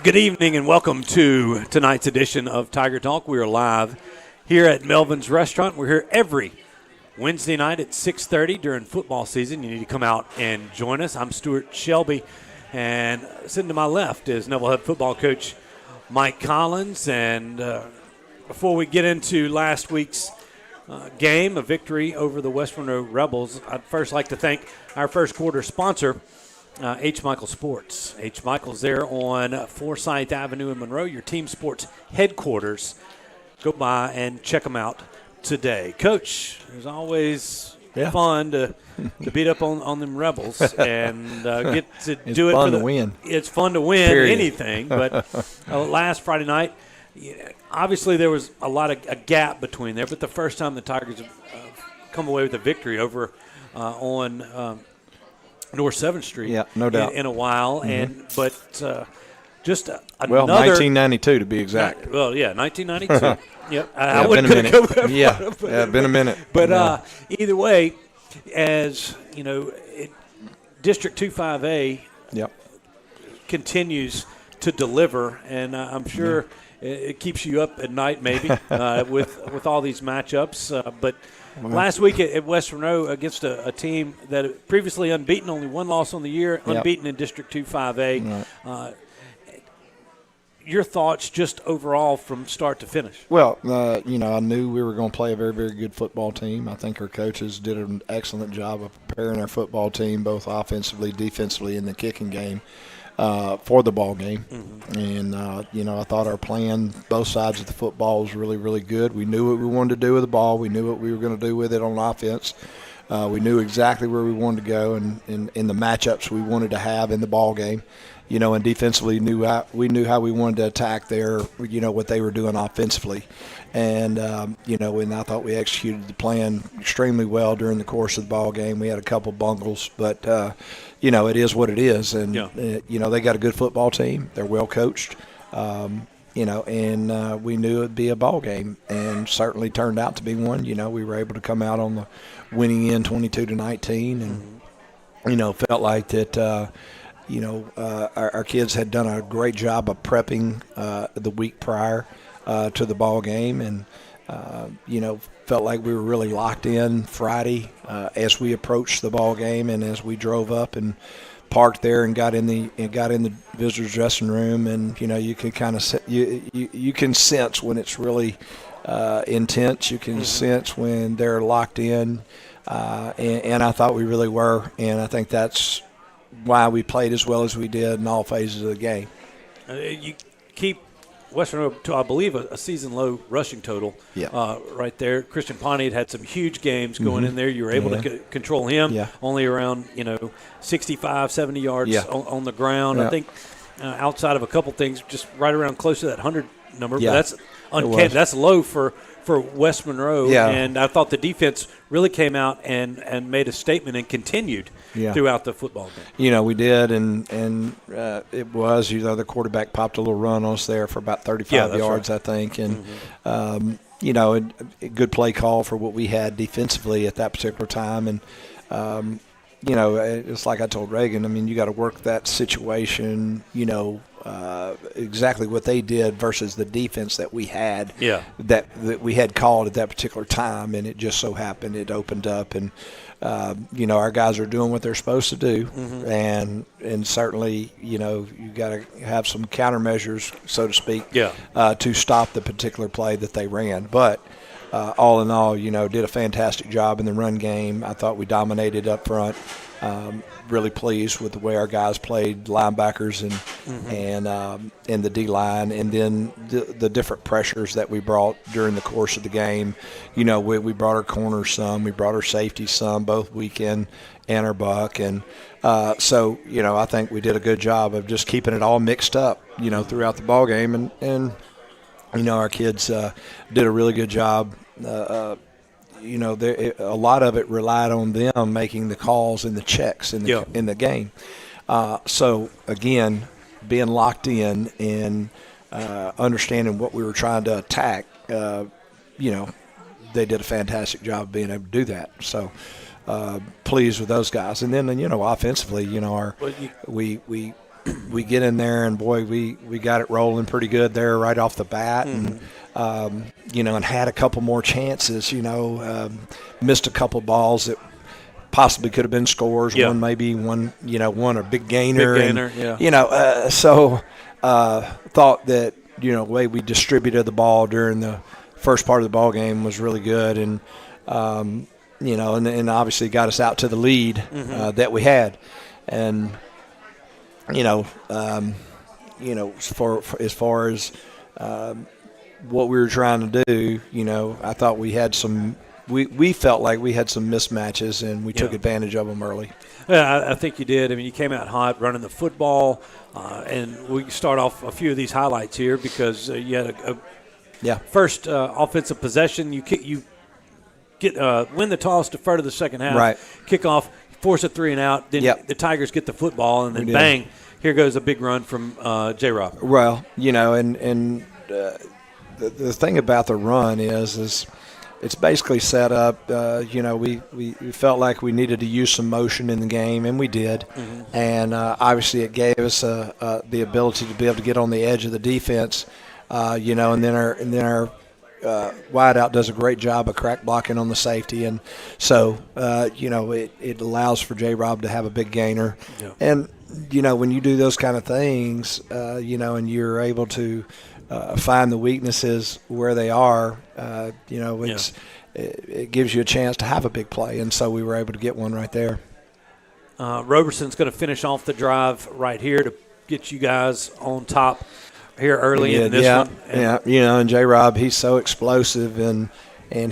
Good evening and welcome to tonight's edition of Tiger Talk. We are live here at Melvin's Restaurant. We're here every Wednesday night at 6:30 during football season. You need to come out and join us. I'm Stewart Shelby, and sitting to my left is Neville head football coach Mike Collins. And before we get into last week's game, a victory over the West Monroe Rebels, I'd first like to thank our first quarter sponsor, H. Michael Sports. H. Michael's there on Forsyth Avenue in Monroe, your team sports headquarters. Go by and check them out today. Coach, it's always fun to beat up on them Rebels and get to do it. It's fun to win. It's fun to win Period. Anything. But last Friday night, obviously there was a lot of a gap between there, but the first time the Tigers have come away with a victory over on North 7th Street, no doubt, in a while, but just another. Well, 1992 to be exact. 1992. Yep, I been a minute. Been a minute. But either way, as you know, District 25A continues to deliver, and I'm sure it keeps you up at night, maybe with all these matchups, but. Last week at West Monroe against a team that previously unbeaten, only one loss on the year, unbeaten in District 2-5A. Right. Your thoughts just overall from start to finish? Well, I knew we were going to play a very, very good football team. I think our coaches did an excellent job of preparing our football team, both offensively, defensively, in the kicking game. For the ball game. And, I thought our plan, both sides of the football, was really, really good. We knew what we wanted to do with the ball. We knew what we were going to do with it on offense. We knew exactly where we wanted to go and in the matchups we wanted to have in the ball game. And defensively, we knew how we wanted to attack their, what they were doing offensively. And, and I thought we executed the plan extremely well during the course of the ball game. We had a couple bungles, but, it is what it is. And, they got a good football team. They're well coached, and we knew it would be a ball game, and certainly turned out to be one. We were able to come out on the winning end 22-19 and, felt like that, our kids had done a great job of prepping the week prior to the ball game, and felt like we were really locked in Friday as we approached the ball game, and as we drove up and parked there and got in the visitors' dressing room, and you can kind of you can sense when it's really intense. You can sense when they're locked in, and I thought we really were, and I think that's why we played as well as we did in all phases of the game. You keep West Monroe to, I believe, a season-low rushing total right there. Christian Pawnee had some huge games going in there. You were able to control him, only around 65, 70 yards on the ground. I think outside of a couple things, just right around close to that 100 number. But that's uncanny. That's low for West Monroe. And I thought the defense really came out and made a statement and continued throughout the football game. We did, and it was, the quarterback popped a little run on us there for about 35 yards, right. I think. And, a good play call for what we had defensively at that particular time. And, it's like I told Reagan, you got to work that situation, exactly what they did versus the defense that we had that we had called at that particular time, and it just so happened it opened up, and our guys are doing what they're supposed to do, and certainly you got to have some countermeasures, so to speak, to stop the particular play that they ran. But all in all, did a fantastic job in the run game. I thought we dominated up front. Really pleased with the way our guys played, linebackers and the D-line, and then the different pressures that we brought during the course of the game. We brought our corners some, we brought our safeties some, both weekend and our buck, and so I think we did a good job of just keeping it all mixed up, throughout the ball game, and our kids did a really good job. A lot of it relied on them making the calls and the checks in the game. So, again, being locked in and understanding what we were trying to attack, they did a fantastic job of being able to do that. So, pleased with those guys. And then, offensively, we we get in there, and, boy, we got it rolling pretty good there right off the bat. And, and had a couple more chances, missed a couple balls that possibly could have been scores. Yeah. One a big gainer. Yeah. Thought that, the way we distributed the ball during the first part of the ball game was really good. And, and obviously got us out to the lead that we had. And, as far as what we were trying to do, I thought we had we felt like we had some mismatches, and we took advantage of them early. Yeah, I think you did. I mean, you came out hot running the football, and we start off a few of these highlights here because you had a first offensive possession. You get win the toss, defer to the second half, right. Kick off, force a 3-and-out. Then the Tigers get the football, and then bang, here goes a big run from J-Rob. Well, and the thing about the run is it's basically set up. We felt like we needed to use some motion in the game, and we did. And obviously it gave us the ability to be able to get on the edge of the defense. And then our wideout does a great job of crack blocking on the safety, and so it allows for J-Rob to have a big gainer. Yeah. And when you do those kind of things, and you're able to find the weaknesses where they are, it gives you a chance to have a big play, and so we were able to get one right there. Roberson's going to finish off the drive right here to get you guys on top here early in this one. And J-Rob, he's so explosive, and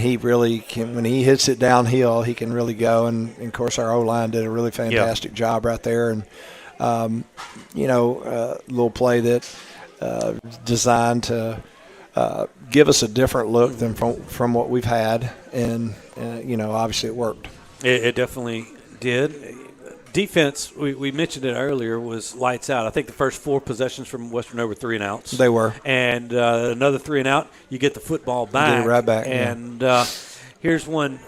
he really can, when he hits it downhill, he can really go. And of course, our O-line did a really fantastic job right there. And, a little play that designed to give us a different look than from what we've had. And, obviously it worked. It definitely did. Defense, we mentioned it earlier, was lights out. I think the first 4 possessions from West Monroe were 3-and-outs. They were. And another 3-and-out, you get the football back. Get it right back. And here's one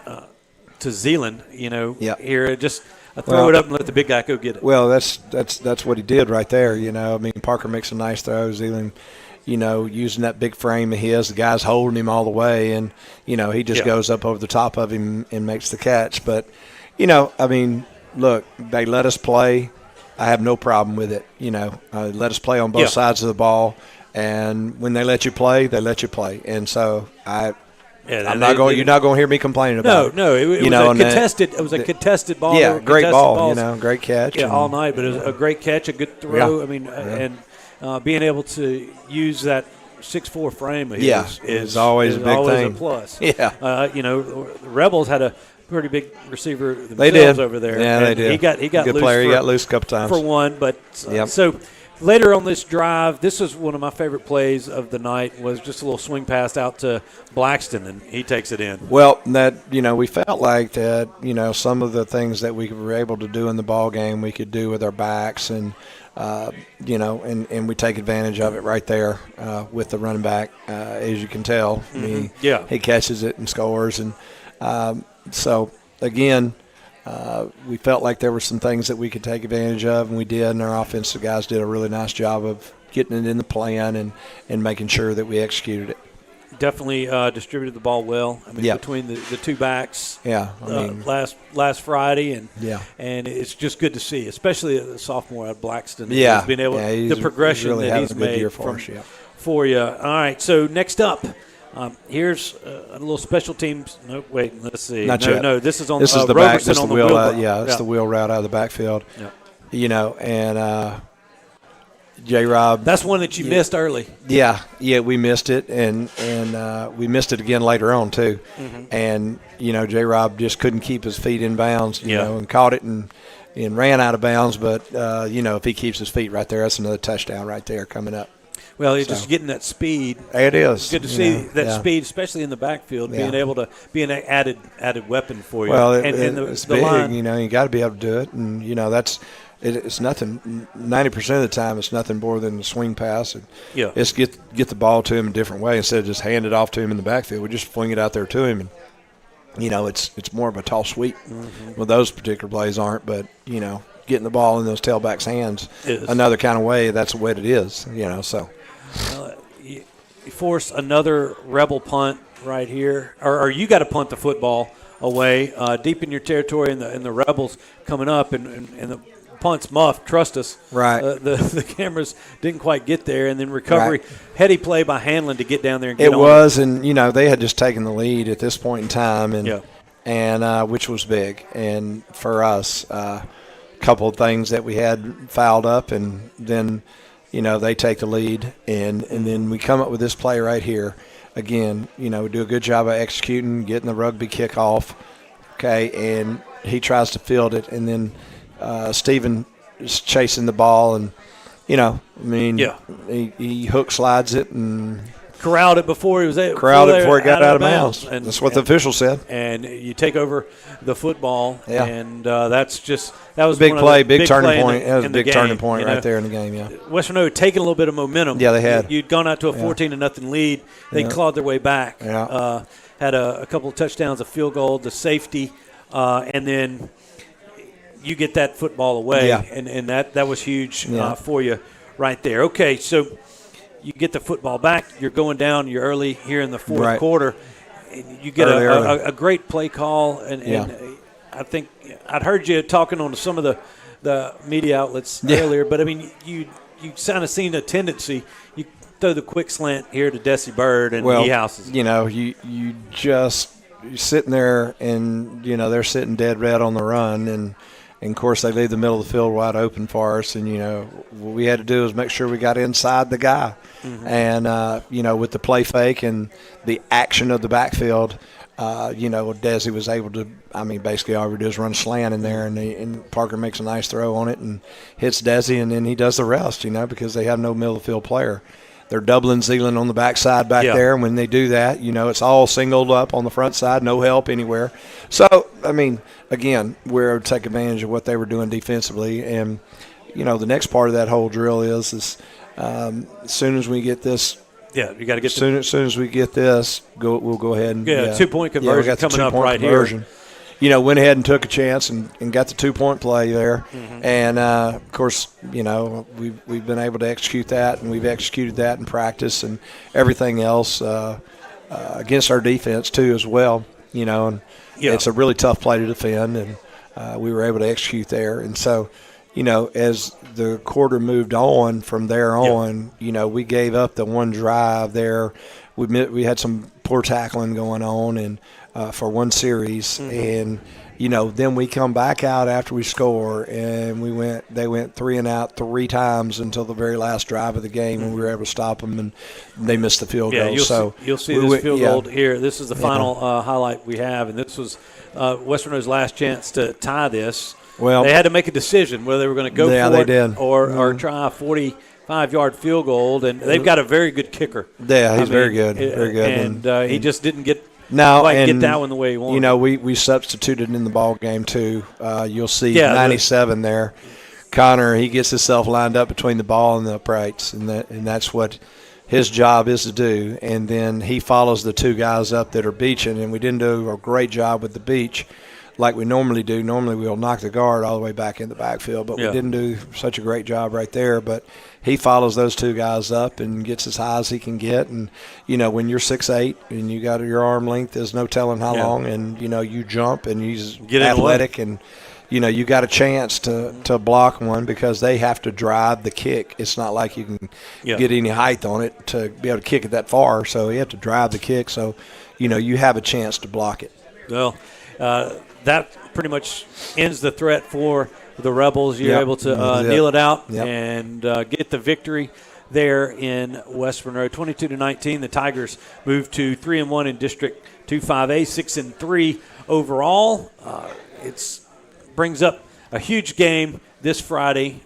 to Zeeland, here, just Well, throw it up and let the big guy go get it. Well, that's what he did right there. You know, I mean, Parker makes a nice throw. Zealand, you know, using that big frame of his, the guy's holding him all the way, and you know he just goes up over the top of him and makes the catch. But you know, I mean, look, they let us play. I have no problem with it. You know, let us play on both sides of the ball, and when they let you play, they let you play. And so I'm not going. You're not going to hear me complaining about it. No, it was a contested. It was a contested ball. Yeah, great ball. You know, great catch. Yeah, all night, but it was a great catch, a good throw. I mean, and being able to use that 6'4" frame of his is always a big always thing. A plus. Yeah, you know, the Rebels had a pretty big receiver themselves they did over there. Yeah, and they did. He got good loose. Player. He got loose a couple times for one, but so. Later on this drive, this was one of my favorite plays of the night, was just a little swing pass out to Blackston, and he takes it in. Well, we felt like that, some of the things that we were able to do in the ball game we could do with our backs, and, and we take advantage of it right there with the running back, as you can tell. He catches it and scores. And so, again, we felt like there were some things that we could take advantage of, and we did, and our offensive guys did a really nice job of getting it in the plan and making sure that we executed it. Definitely distributed the ball well. I mean, between the two backs last Friday, and it's just good to see, especially the sophomore at Blackston. Being able the progression really that he's made for you. All right, so next up. Here's a little special teams. No, wait. Let's see. Not yet. No, this is on. This is the Roberson back. This is on the wheel. It's the wheel route out of the backfield. Yep. And J-Rob. That's one that you missed early. Yeah, we missed it, and we missed it again later on too. Mm-hmm. And J-Rob just couldn't keep his feet in bounds. And caught it and ran out of bounds. But if he keeps his feet right there, that's another touchdown right there coming up. Well, he's just getting that speed. It is. It's good to see that speed, especially in the backfield, being able to be an added weapon for you. Well, it's big. Line. You got to be able to do it, and it's nothing. 90% of the time, it's nothing more than a swing pass. And it's get the ball to him a different way instead of just hand it off to him in the backfield. We just fling it out there to him, and it's more of a tall sweep. Mm-hmm. Well, those particular plays aren't, but getting the ball in those tailbacks' hands another kind of way. That's what it is, so. You force another Rebel punt right here, or you got to punt the football away deep in your territory, and the Rebels coming up, and the punt's muffed. Trust us. Right. The cameras didn't quite get there, and then recovery, heady play by Hanlon to get down there and get it on. Was, and they had just taken the lead at this point in time, and which was big, and for us, a couple of things that we had fouled up, and then they take the lead, and then we come up with this play right here. Again, we do a good job of executing, getting the rugby kickoff, okay, and he tries to field it, and then Steven is chasing the ball, and, he hook slides it and corralled it before he was before he got out of bounds. And that's what the official said. And you take over the football, and that was big play, big turning point. That was a big turning point right there in the game. Yeah, West Monroe had taken a little bit of momentum. Yeah, they had. You'd gone out to a 14-0 lead. They clawed their way back. Yeah. Had a couple of touchdowns, a field goal, the safety, and then you get that football away, and that was huge for you right there. Okay, so you get the football back. You're going down. You're early here in the fourth quarter. You get a great play call, and I think I'd heard you talking on some of the media outlets earlier, but I mean you kind of seen a tendency. You throw the quick slant here to Desi Bird, and he houses. You're sitting there, and they're sitting dead red on the run, and of course they leave the middle of the field wide open for us, and what we had to do is make sure we got inside the guy, and with the play fake and the action of the backfield, Desi was able to. I mean, basically all we do is run a slant in there, and Parker makes a nice throw on it and hits Desi, and then he does the rest, because they have no middle of the field player. They're doubling Zealand on the backside back there, and when they do that, it's all singled up on the front side, no help anywhere. So, I mean, again, we're able to take advantage of what they were doing defensively, and the next part of that whole drill is as soon as we get this. Yeah, you got to get as soon as we get this, we'll go ahead and 2-point conversion coming up right here. Went ahead and took a chance and got the 2-point play there, and of course, we've been able to execute that, and we've executed that in practice and everything else against our defense too as well. And it's a really tough play to defend, and we were able to execute there, and so. As the quarter moved on from there on, we gave up the one drive there. We had some poor tackling going on and for one series, and then we come back out after we score, and they went 3 and out 3 times until the very last drive of the game, and we were able to stop them, and they missed the field goal. You'll see this field goal here. This is the final highlight we have, and this was West Monroe's last chance to tie this. Well, they had to make a decision whether they were going to go for it or try a 45-yard field goal, and they've got a very good kicker. Yeah, he's very good, and he just didn't get get that one the way he wanted. We substituted in the ball game too. You'll see 97 there. Connor, he gets himself lined up between the ball and the uprights, and that's what his job is to do. And then he follows the 2 guys up that are beaching, and we didn't do a great job with the beach. Like we normally do. Normally we'll knock the guard all the way back in the backfield, but we didn't do such a great job right there. But he follows those 2 guys up and gets as high as he can get. And, when you're 6'8", and you got your arm length, there's no telling how long. And, you jump and he's athletic and, you got a chance to block one because they have to drive the kick. It's not like you can get any height on it to be able to kick it that far. So you have to drive the kick. So, you have a chance to block it. Well, that pretty much ends the threat for the Rebels. You're able to kneel it out and get the victory there in West Monroe. 22-19, the Tigers move to 3-1 in District 2-5A, 6-3 overall. It brings up a huge game this Friday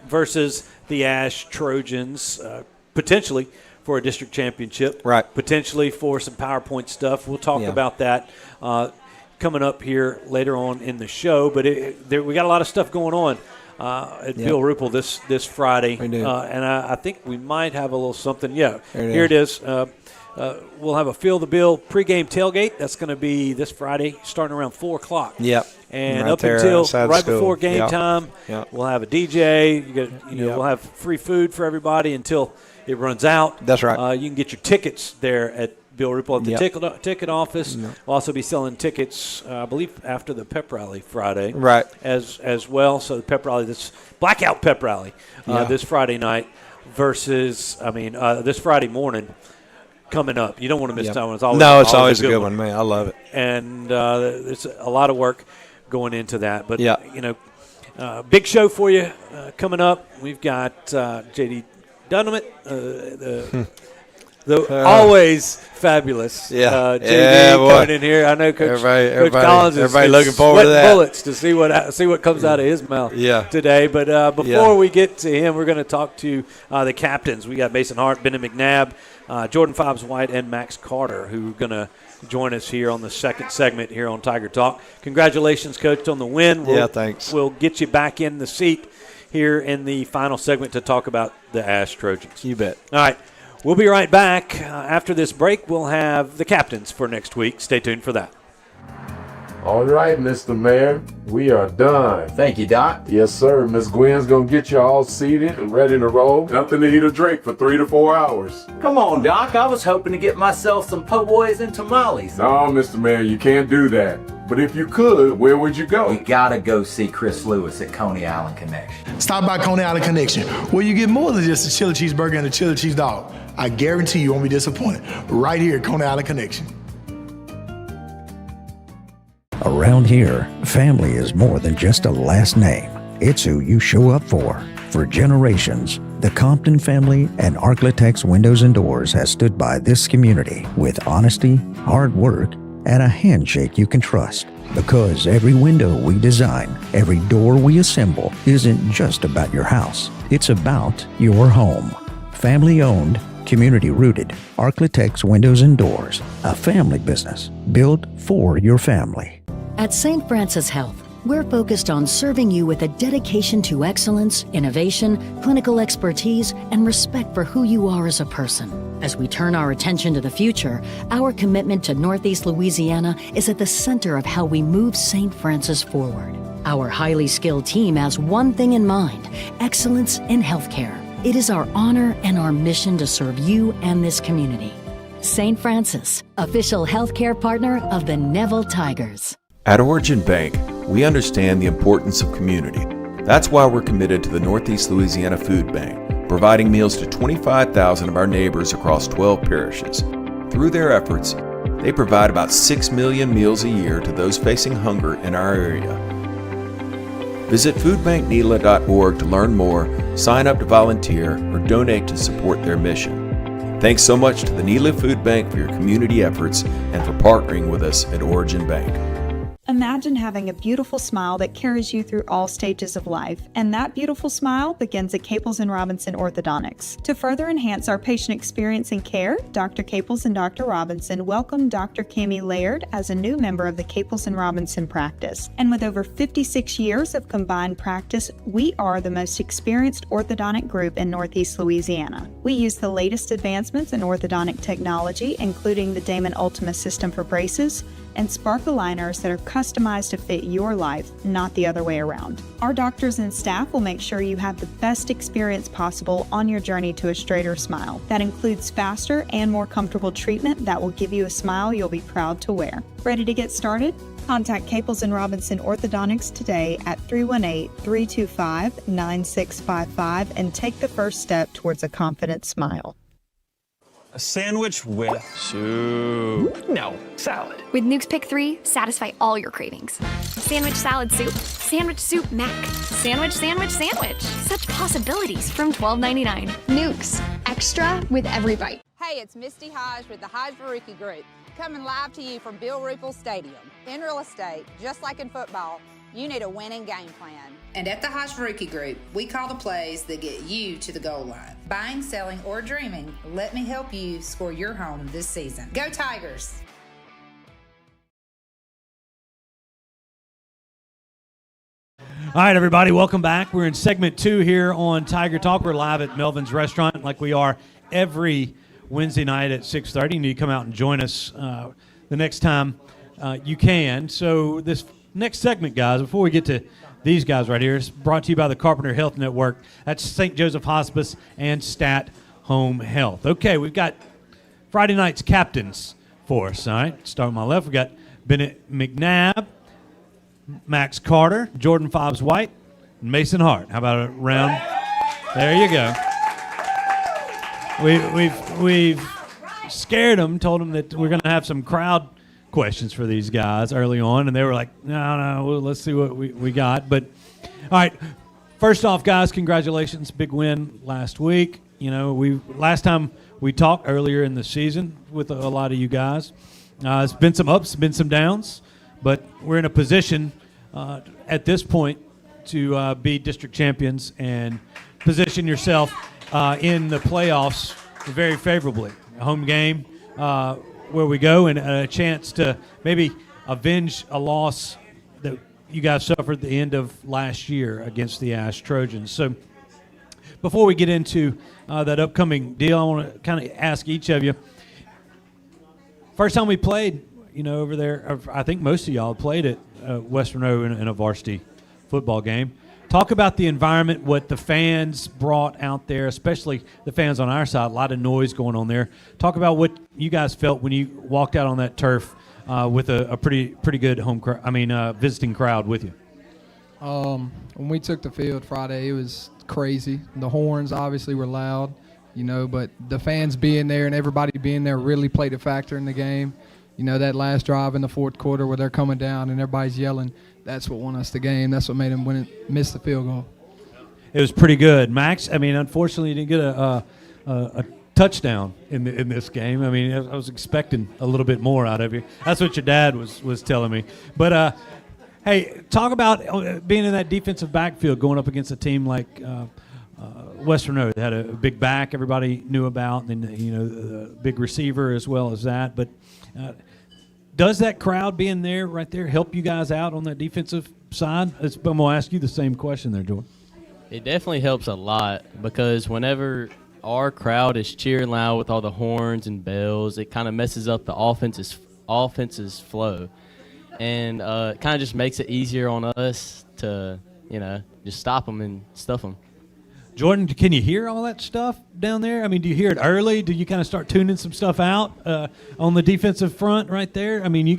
versus the Ash Trojans, potentially for a district championship, potentially for some PowerPoint stuff. We'll talk about that coming up here later on in the show, but we got a lot of stuff going on at Bill Ruppel this Friday, we do. and I think we might have a little something. Here it is. we'll have a Feel the Bill pregame tailgate. That's going to be this Friday, starting around 4 o'clock. Yep. And right up until right school. before game time, we'll have a DJ. We'll have free food for everybody until it runs out. That's right. You can get your tickets there at Bill Ripple at the ticket office. We'll also be selling tickets, I believe, after the pep rally Friday. Right. As well. So the pep rally, this blackout pep rally this Friday night versus, this Friday morning coming up. You don't want to miss that one. It's always a good one, man. I love it. And there's a lot of work going into that. But, big show for you coming up. We've got J.D. Dunavant, always fabulous. JD coming in here. I know Coach Collins is looking forward to that. Bullets to see what comes out of his mouth today. But before we get to him, we're going to talk to the captains. We got Mason Hart, Bennett McNabb, Jordan Fobbs-White, and Max Carter, who are going to join us here on the second segment here on Tiger Talk. Congratulations, Coach, on the win. Thanks. We'll get you back in the seat here in the final segment to talk about the Ash Trojans. You bet. All right. We'll be right back. After this break, we'll have the captains for next week. Stay tuned for that. All right, Mr. Mayor, we are done. Thank you, Doc. Yes, sir. Miss Gwen's going to get you all seated and ready to roll. Nothing to eat or drink for 3 to 4 hours. Come on, Doc. I was hoping to get myself some po' boys and tamales. No, Mr. Mayor, you can't do that. But if you could, where would you go? We gotta go see Chris Lewis at Coney Island Connection. Stop by Coney Island Connection, where you get more than just a chili cheeseburger and a chili cheese dog. I guarantee you won't be disappointed. Right here at Coney Island Connection. Around here, family is more than just a last name. It's who you show up for. For generations, the Compton family and Architects Windows and Doors has stood by this community with honesty, hard work, and a handshake you can trust. Because every window we design, every door we assemble, isn't just about your house. It's about your home. Family owned, community rooted, Architects Windows and Doors, a family business built for your family. At St. Francis Health, we're focused on serving you with a dedication to excellence, innovation, clinical expertise, and respect for who you are as a person. As we turn our attention to the future, our commitment to Northeast Louisiana is at the center of how we move St. Francis forward. Our highly skilled team has one thing in mind: excellence in healthcare. It is our honor and our mission to serve you and this community. St. Francis, official healthcare partner of the Neville Tigers. At Origin Bank, we understand the importance of community. That's why we're committed to the Northeast Louisiana Food Bank, providing meals to 25,000 of our neighbors across 12 parishes. Through their efforts, they provide about 6 million meals a year to those facing hunger in our area. Visit foodbanknela.org to learn more, sign up to volunteer, or donate to support their mission. Thanks so much to the Nela Food Bank for your community efforts and for partnering with us at Origin Bank. Imagine having a beautiful smile that carries you through all stages of life, and that beautiful smile begins at Caples & Robinson Orthodontics. To further enhance our patient experience and care, Dr. Caples and Dr. Robinson welcome Dr. Cammie Laird as a new member of the Caples & Robinson practice. And with over 56 years of combined practice, we are the most experienced orthodontic group in Northeast Louisiana. We use the latest advancements in orthodontic technology, including the Damon Ultima system for braces, and Spark aligners that are customized to fit your life, not the other way around. Our doctors and staff will make sure you have the best experience possible on your journey to a straighter smile. That includes faster and more comfortable treatment that will give you a smile you'll be proud to wear. Ready to get started? Contact Caples & Robinson Orthodontics today at 318-325-9655 and take the first step towards a confident smile. A sandwich with soup. No, salad. With Nuke's Pick 3, satisfy all your cravings. Sandwich salad soup, sandwich soup mac, sandwich, sandwich, sandwich. Such possibilities from $12.99. Nuke's, extra with every bite. Hey, it's Misty Hodge with the Hodge Baruki Group, coming live to you from Bill Ripple Stadium. In real estate, just like in football, you need a winning game plan. And at the Hodge Baruki Group, we call the plays that get you to the goal line. Buying, selling, or dreaming, let me help you score your home this season. Go Tigers! All right, everybody, welcome back. We're in segment 2 here on Tiger Talk. We're live at Melvin's Restaurant like we are every Wednesday night at 6:30. You need to come out and join us the next time you can. So this next segment, guys, before we get to these guys right here, is brought to you by the Carpenter Health Network. That's St. Joseph Hospice and Stat Home Health. Okay, we've got Friday night's captains for us. All right, start on my left. We've got Bennett McNabb, Max Carter, Jordan Fobbs-White, and Mason Hart. How about a round? There you go. We've scared them, told them that we're going to have some crowd questions for these guys early on, and they were like, no, well, let's see what we got. But, all right, first off, guys, congratulations. Big win last week. You know, last time we talked earlier in the season with a lot of you guys. It's been some ups, been some downs, but we're in a position at this point to be district champions and position yourself in the playoffs very favorably. A home game where we go, and a chance to maybe avenge a loss that you guys suffered at the end of last year against the Ash Trojans. So before we get into that upcoming deal, I want to kind of ask each of you, first time we played, over there, I think most of y'all played at West Monroe in a varsity football game. Talk about the environment, what the fans brought out there, especially the fans on our side, a lot of noise going on there. Talk about what you guys felt when you walked out on that turf with a pretty good visiting crowd with you. When we took the field Friday, it was crazy. The horns obviously were loud, but the fans being there and everybody being there really played a factor in the game. That last drive in the fourth quarter where they're coming down and everybody's yelling, that's what won us the game. That's what made them miss the field goal. It was pretty good. Max, unfortunately you didn't get a touchdown in this game. I was expecting a little bit more out of you. That's what your dad was telling me. But, hey, talk about being in that defensive backfield going up against a team like West Monroe. They had a big back everybody knew about, and the big receiver as well as that. But does that crowd being there right there help you guys out on that defensive side? I'm going to ask you the same question there, Jordan. It definitely helps a lot because whenever our crowd is cheering loud with all the horns and bells, it kind of messes up the offense's flow. And it kind of just makes it easier on us to, just stop them and stuff them. Jordan, can you hear all that stuff down there? Do you hear it early? Do you kind of start tuning some stuff out on the defensive front right there? You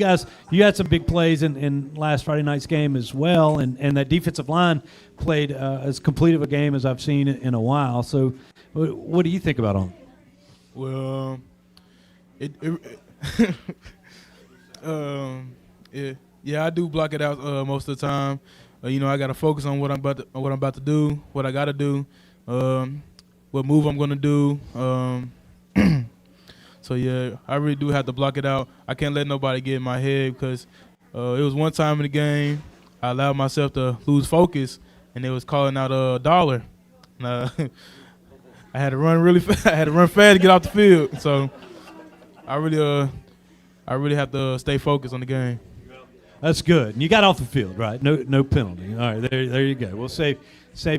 had some big plays in last Friday night's game as well, and that defensive line played as complete of a game as I've seen in a while. So what do you think about them? Well, I do block it out most of the time. I got to focus on what I'm about to do, what I got to do, what move I'm going to do. So, yeah, I really do have to block it out. I can't let nobody get in my head because it was one time in the game I allowed myself to lose focus, and they was calling out a dollar. And, I had to run really fast. I had to run fast to get off the field. So I really have to stay focused on the game. That's good. And you got off the field, right? No penalty. All right, there you go. We'll save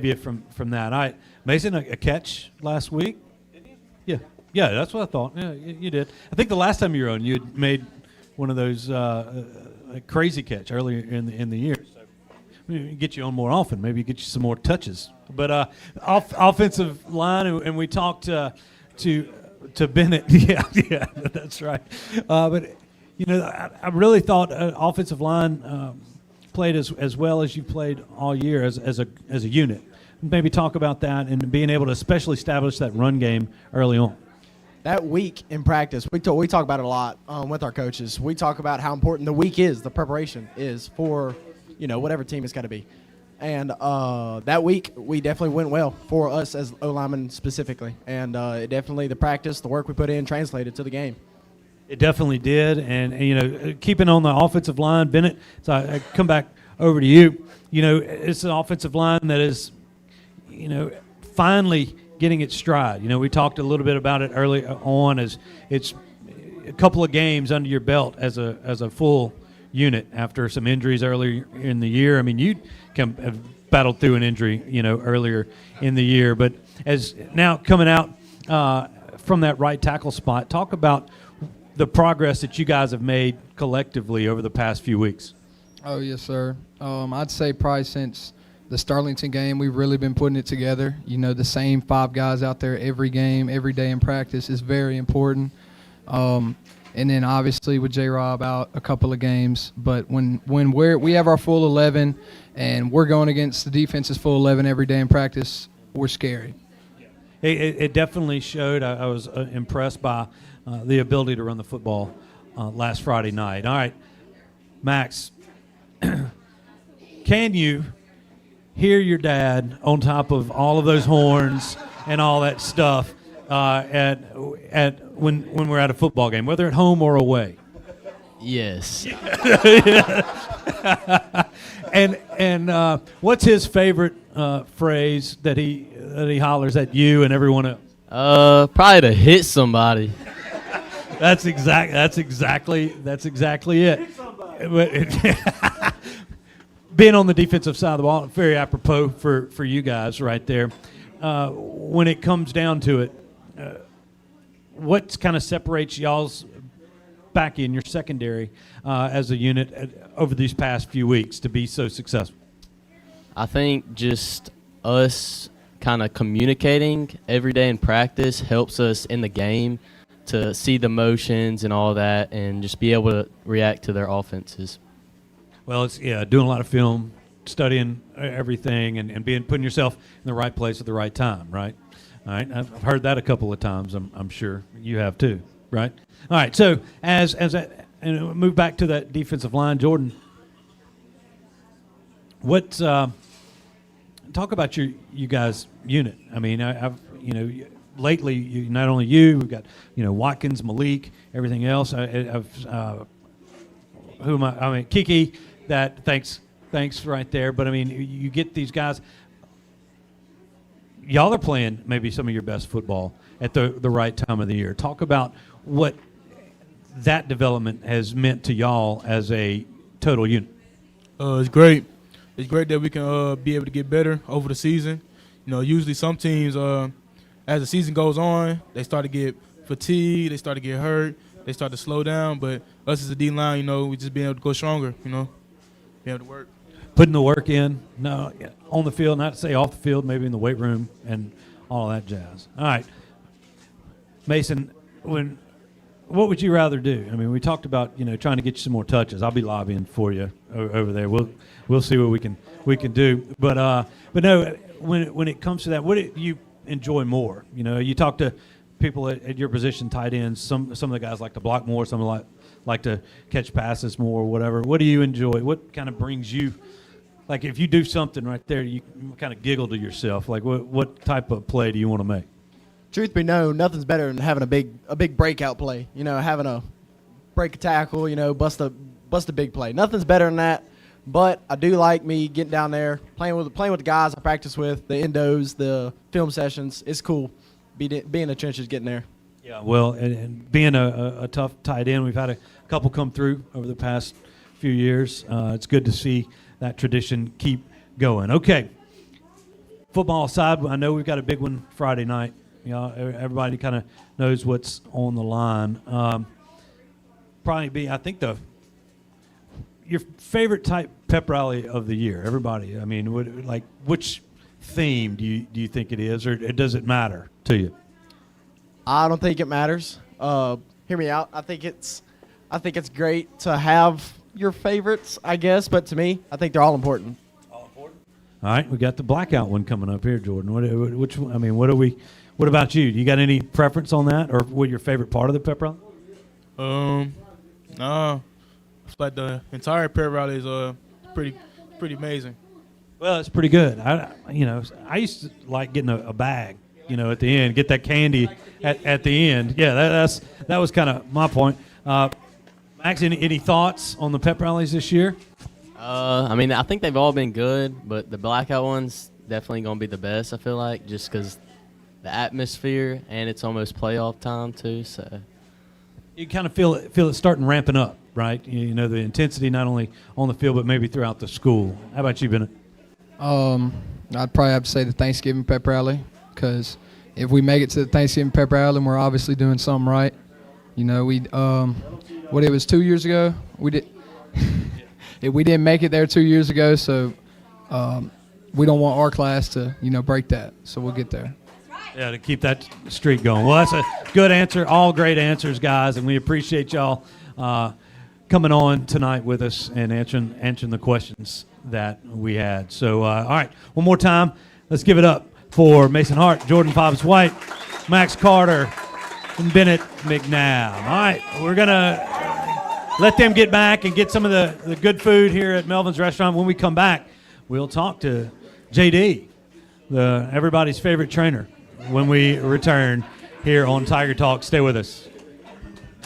you from that. All right, Mason, a catch last week? Yeah, that's what I thought. Yeah, you did. I think the last time you were on, you had made one of those a crazy catch earlier in the year. So maybe get you on more often. Maybe get you some more touches. But offensive line, and we talked to Bennett. Yeah, that's right. But I really thought offensive line played as well as you played all year as a unit. Maybe talk about that and being able to especially establish that run game early on. That week in practice, we talk about it a lot with our coaches. We talk about how important the week is, the preparation is for, whatever team it's got to be. And that week, we definitely went well for us as O-linemen specifically. And it definitely, the practice, the work we put in, translated to the game. It definitely did. And, keeping on the offensive line, Bennett, so I come back over to you. It's an offensive line that is, finally getting its stride. We talked a little bit about it early on as it's a couple of games under your belt as a full unit after some injuries earlier in the year. You have battled through an injury, earlier in the year. But as now coming out from that right tackle spot. Talk about the progress that you guys have made collectively over the past few weeks. Oh, yes, sir. I'd say probably since the Starlington game, we've really been putting it together. You know, the same 5 guys out there every game, every day in practice is very important. And then obviously with J-Rob out a couple of games. But when we have our full 11 and we're going against the defense's full 11 every day in practice, we're scary. It definitely showed. I was impressed by the ability to run the football last Friday night. All right, Max, can you hear your dad on top of all of those horns and all that stuff when we're at a football game, whether at home or away? Yes. And what's his favorite phrase that he hollers at you and everyone else? Probably to hit somebody. That's exactly it. Being on the defensive side of the ball, very apropos for you guys right there. When it comes down to it, what kind of separates y'all's back in your secondary as a unit over these past few weeks to be so successful? I think just us kind of communicating every day in practice helps us in the game to see the motions and all that and just be able to react to their offenses. Well, it's doing a lot of film, studying everything, and putting yourself in the right place at the right time, right? All right, I've heard that a couple of times. I'm sure you have too, right? All right, so as that, and move back to that defensive line, Jordan. What talk about you guys' unit? I mean, I've lately, not only you, we've got Watkins, Malik, everything else. Kiki. That thanks right there. But I mean, you get these guys. Y'all are playing maybe some of your best football at the right time of the year. Talk about what that development has meant to y'all as a total unit. It's great. It's great that we can be able to get better over the season. Usually some teams, as the season goes on, they start to get fatigued, they start to get hurt, they start to slow down. But us as a D-line, we just being able to go stronger, be able to work. Putting the work in, on the field, not to say off the field, maybe in the weight room and all that jazz. All right. Mason, what would you rather do? I mean, we talked about, trying to get you some more touches. I'll be lobbying for you over there. We'll see what we can do. But no, when it comes to that, what do you enjoy more? You talk to people at your position, tight ends. Some of the guys like to block more. Some like to catch passes more, or whatever. What do you enjoy? What kind of brings you? Like if you do something right there, you kind of giggle to yourself. Like what type of play do you want to make? Truth be known, nothing's better than having a big breakout play. Having a break a tackle. Bust a big play. Nothing's better than that. But I do like me getting down there, playing with the guys I practice with, the endos, the film sessions. It's cool. Being in the trenches, getting there. Yeah, well, and being a tough tight end, we've had a couple come through over the past few years. It's good to see that tradition keep going. Okay, football aside, I know we've got a big one Friday night. Everybody kind of knows what's on the line. Probably be, I think, your favorite type pep rally of the year. Everybody, I mean, which theme do you think it is, or does it matter to you? I don't think it matters. Hear me out. I think it's great to have your favorites, I guess, but to me, I think they're all important. All right, we got the blackout one coming up here, Jordan. Which one? I mean, what about you? You got any preference on that, or what your favorite part of the pep rally? No, it's like the entire pep rally is pretty amazing. Well, it's pretty good. I used to like getting a bag, at the end, get that candy at the end. Yeah, that was kind of my point. Max, any thoughts on the pep rallies this year? I think they've all been good, but the blackout one's definitely going to be the best, I feel like, just because the atmosphere, and it's almost playoff time too. So you kind of feel it starting ramping up, right? The intensity not only on the field but maybe throughout the school. How about you, Bennett? I'd probably have to say the Thanksgiving pep rally because, if we make it to the Thanksgiving Pep Rally, we're obviously doing something right. You know, it was 2 years ago. We didn't make it there 2 years ago, so we don't want our class to, break that. So we'll get there. Yeah, to keep that streak going. Well, that's a good answer. All great answers, guys, and we appreciate y'all coming on tonight with us and answering the questions that we had. So, all right, one more time. Let's give it up for Mason Hart, Jordan Fobbs-White, Max Carter, and Bennett McNabb. All right, we're going to let them get back and get some of the good food here at Melvin's Restaurant. When we come back, we'll talk to JD, everybody's favorite trainer, when we return here on Tiger Talk. Stay with us.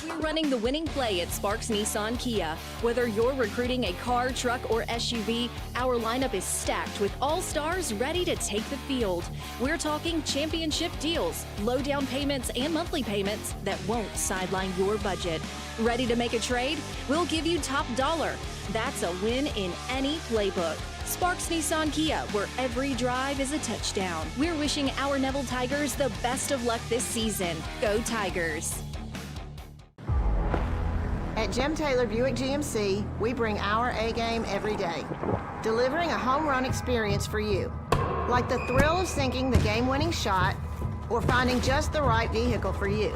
We're running the winning play at Sparks Nissan Kia. Whether you're recruiting a car, truck, or SUV, our lineup is stacked with all stars ready to take the field. We're talking championship deals, low down payments, and monthly payments that won't sideline your budget. Ready to make a trade? We'll give you top dollar. That's a win in any playbook. Sparks Nissan Kia, where every drive is a touchdown. We're wishing our Neville Tigers the best of luck this season. Go Tigers! At Jim Taylor Buick GMC, we bring our A-game every day, delivering a home run experience for you. Like the thrill of sinking the game-winning shot or finding just the right vehicle for you.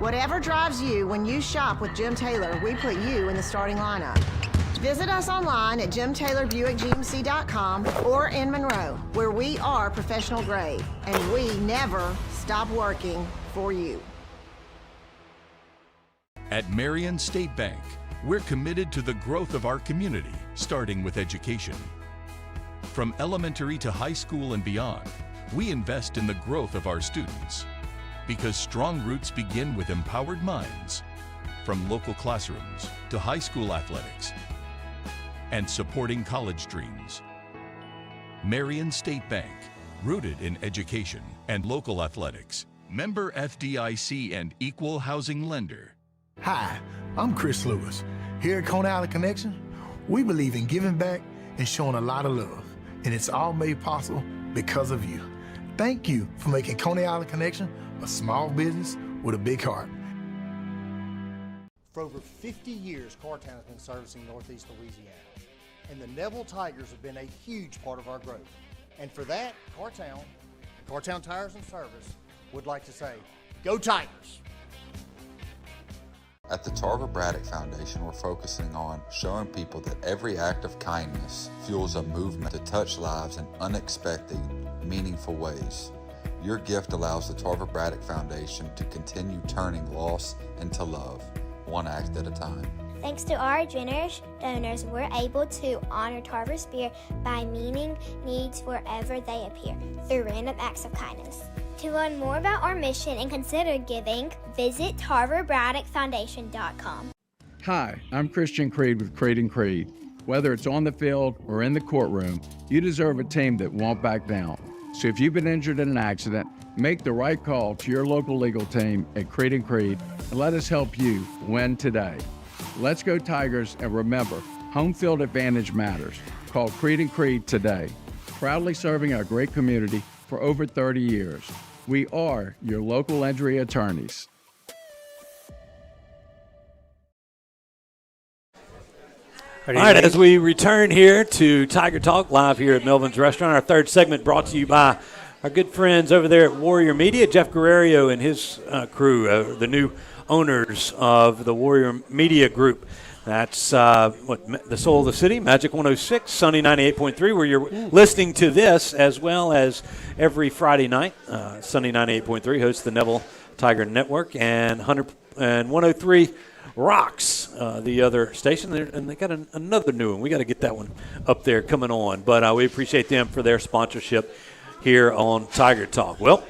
Whatever drives you when you shop with Jim Taylor, we put you in the starting lineup. Visit us online at jimtaylorbuickgmc.com or in Monroe, where we are professional grade, and we never stop working for you. At Marion State Bank, we're committed to the growth of our community, starting with education. From elementary to high school and beyond, we invest in the growth of our students. Because strong roots begin with empowered minds, from local classrooms to high school athletics, and supporting college dreams. Marion State Bank, rooted in education and local athletics. Member FDIC and equal housing lender. Hi, I'm Chris Lewis. Here at Coney Island Connection, we believe in giving back and showing a lot of love, and it's all made possible because of you. Thank you for making Coney Island Connection a small business with a big heart. For over 50 years, Cartown has been servicing Northeast Louisiana, and the Neville Tigers have been a huge part of our growth. And for that, Cartown Tires and Service would like to say, go Tigers! At the Tarver Braddock Foundation, we're focusing on showing people that every act of kindness fuels a movement to touch lives in unexpected, meaningful ways. Your gift allows the Tarver Braddock Foundation to continue turning loss into love, one act at a time. Thanks to our generous donors, we're able to honor Tarver's spirit by meeting needs wherever they appear through random acts of kindness. To learn more about our mission and consider giving, visit TarverBraddockFoundation.com. Hi, I'm Christian Creed with Creed & Creed. Whether it's on the field or in the courtroom, you deserve a team that won't back down. So if you've been injured in an accident, make the right call to your local legal team at Creed & Creed and let us help you win today. Let's go Tigers, and remember, home field advantage matters. Call Creed & Creed today. Proudly serving our great community for over 30 years. We are your local injury attorneys. All right, as we return here to Tiger Talk live here at Melvin's Restaurant, our third segment brought to you by our good friends over there at Warrior Media, Jeff Guerrero and his crew, the new owners of the Warrior Media Group. That's the Soul of the City, Magic 106, Sunny 98.3, where you're listening to this, as well as every Friday night. Sunny 98.3 hosts the Neville Tiger Network, and 103 Rocks, the other station, and they got another new one. We got to get that one up there coming on, but we appreciate them for their sponsorship here on Tiger Talk. Well,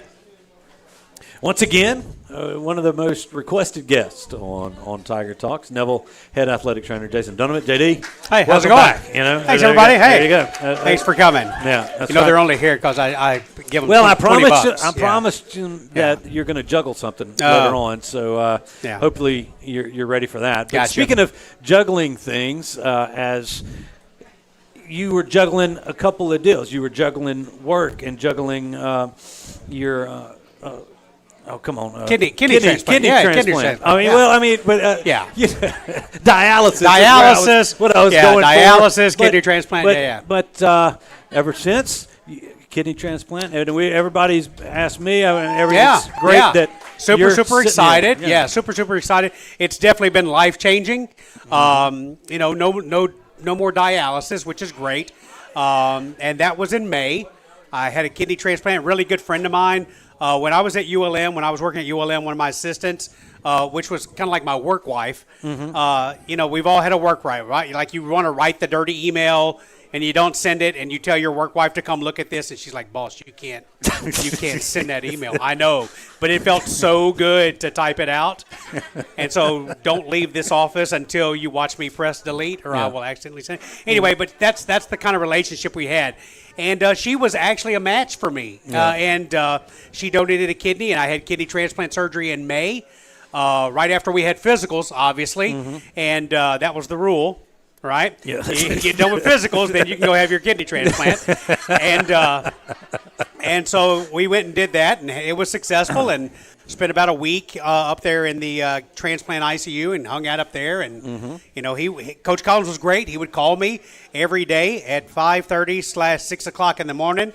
once again, one of the most requested guests on Tiger Talks, Neville head athletic trainer Jason Dunavant. JD, hey, how's it going? Back, thanks everybody. Hey, there you go. Thanks for coming. Yeah, that's they're only here because I give them. Well, I $20. promised you that you're going to juggle something later on, so hopefully you're ready for that. But speaking of juggling things, as you were juggling a couple of deals, you were juggling work and juggling your Oh, come on. Kidney transplant. Kidney Yeah, transplant. kidney transplant. I mean, Yeah. well, I mean, but Yeah. dialysis. Dialysis. What I was Yeah, going dialysis, for. kidney transplant. Yeah. But ever since kidney transplant, and everybody's asked me. It's great that super sitting excited. there. Yeah, super excited. It's definitely been life changing. You know, no more dialysis, which is great. And that was in May. I had a kidney transplant. Really good friend of mine. When I was at ULM, when I was working at ULM, one of my assistants, which was kind of like my work wife. You know, we've all had a work wife, right? Like you want to write the dirty email and you don't send it, and you tell your work wife to come look at this, and she's like, "Boss, you can't send that email." I know, but it felt so good to type it out, and so don't leave this office until you watch me press delete, or I will accidentally send it. Anyway, but that's the kind of relationship we had. And she was actually a match for me. And she donated a kidney, and I had kidney transplant surgery in May, right after we had physicals, obviously. And that was the rule, right? Yeah. You get done with physicals, then you can go have your kidney transplant. And so we went and did that, and it was successful. And spent about a week up there in the transplant ICU and hung out up there. And, you know, Coach Collins was great. He would call me every day at 5:30/6 o'clock in the morning.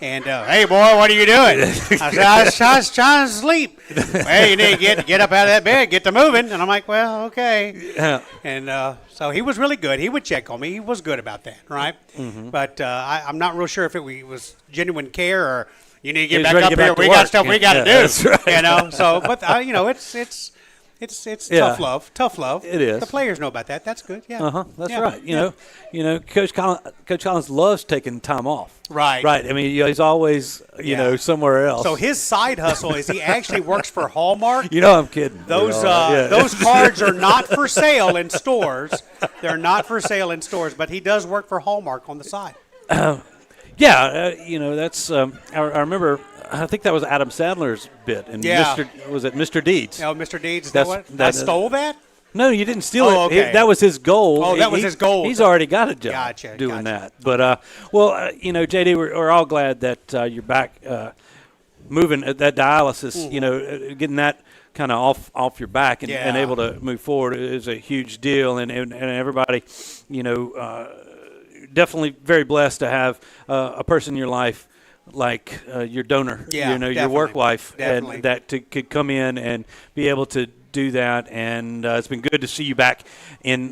And, hey, boy, what are you doing? I said, I was trying to sleep. Well, you need to get up out of that bed, get to moving. And I'm like, well, okay. Yeah. And so he was really good. He would check on me. He was good about that, right? But I'm not real sure if it was genuine care or you need to get back up here. We got stuff we got to do. That's right. You know, so, but, you know, it's tough love. Tough love. It is. The players know about that. That's good. Yeah. That's right. You know, Coach Collins loves taking time off. Right. Right. I mean, he's always, you know, somewhere else. So his side hustle is he actually works for Hallmark. You know, I'm kidding. Those those cards are not for sale in stores. They're not for sale in stores, but he does work for Hallmark on the side. You know, that's I remember. I think that was Adam Sandler's bit, and was it Mr. Deeds? Oh, Mr. Deeds. Is that what? I stole that? No, you didn't steal it. Okay. That was his goal. Oh, that was his goal. He's already got a job Gotcha. doing that. But you know, JD, we're all glad that you're back moving at that dialysis. You know, getting that kind of off your back and able to move forward is a huge deal, and everybody, you know, definitely very blessed to have a person in your life like your donor, you know, your work wife, and that could come in and be able to do that. And it's been good to see you back in,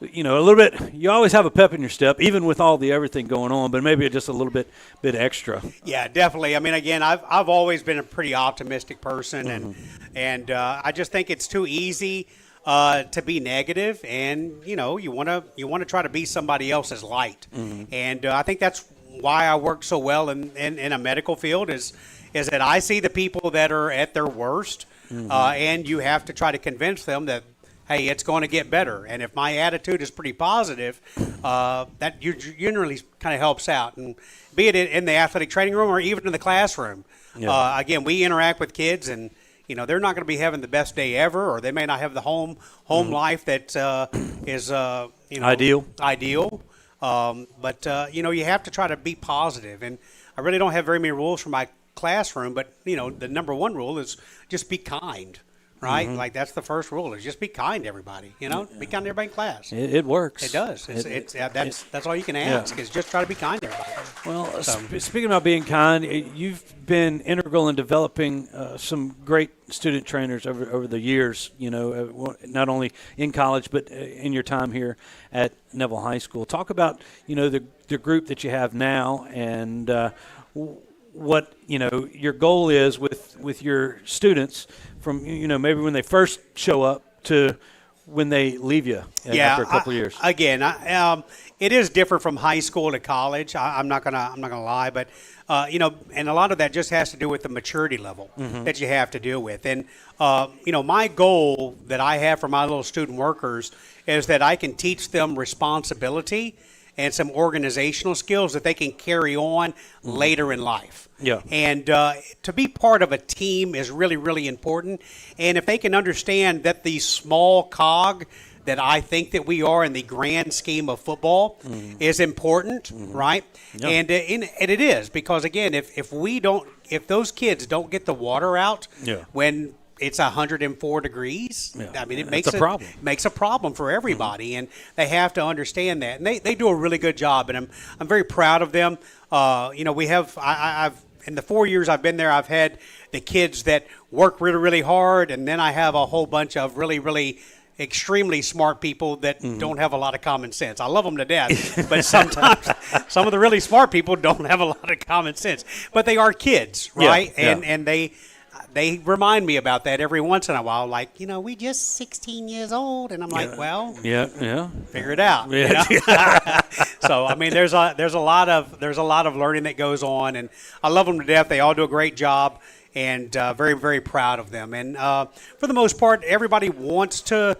you know, a little bit. You always have a pep in your step, even with all the everything going on, but maybe just a little bit extra. Yeah, definitely. I mean, again, I've always been a pretty optimistic person, and I just think it's too easy to be negative, and you know, you want to try to be somebody else's light, and I think that's why I work so well in a medical field is that I see the people that are at their worst, and you have to try to convince them that, hey, it's going to get better. And if my attitude is pretty positive, that generally kind of helps out. And be it in the athletic training room or even in the classroom. Again, we interact with kids, and you know, they're not going to be having the best day ever, or they may not have the home life that is you know, ideal. But you know, you have to try to be positive. And I really don't have very many rules for my classroom, but you know, the number one rule is just be kind. Right? Like that's the first rule is just be kind to everybody, you know, be kind to everybody in class. It works. It does. That's all you can ask is just try to be kind to everybody. Well, speaking about being kind, you've been integral in developing some great student trainers over the years, you know, not only in college, but in your time here at Neville High School. Talk about, you know, the group that you have now and what, you know, your goal is with your students from, you know, maybe when they first show up to when they leave you after a couple of years. Again, it is different from high school to college. I'm not gonna lie, but you know, and a lot of that just has to do with the maturity level that you have to deal with. And you know, my goal that I have for my little student workers is that I can teach them responsibility and some organizational skills that they can carry on later in life. Yeah. And to be part of a team is really, really important. And if they can understand that the small cog that I think that we are in the grand scheme of football is important, right? Yeah. And it is, because again, if those kids don't get the water out when it's 104 degrees, I mean, it makes a problem. Makes a problem for everybody, and they have to understand that. And they do a really good job, and I'm very proud of them. We have I've in the 4 years I've been there, I've had the kids that work really, really hard, and then I have a whole bunch of really, really extremely smart people that don't have a lot of common sense. I love them to death, but sometimes some of the really smart people don't have a lot of common sense. But they are kids, right? Yeah. And they remind me about that every once in a while. Like, we just 16 years old, and I'm like, well, figure it out. Yeah. So I mean, there's a lot of learning that goes on, and I love them to death. They all do a great job. And very, very proud of them. And for the most part, everybody wants to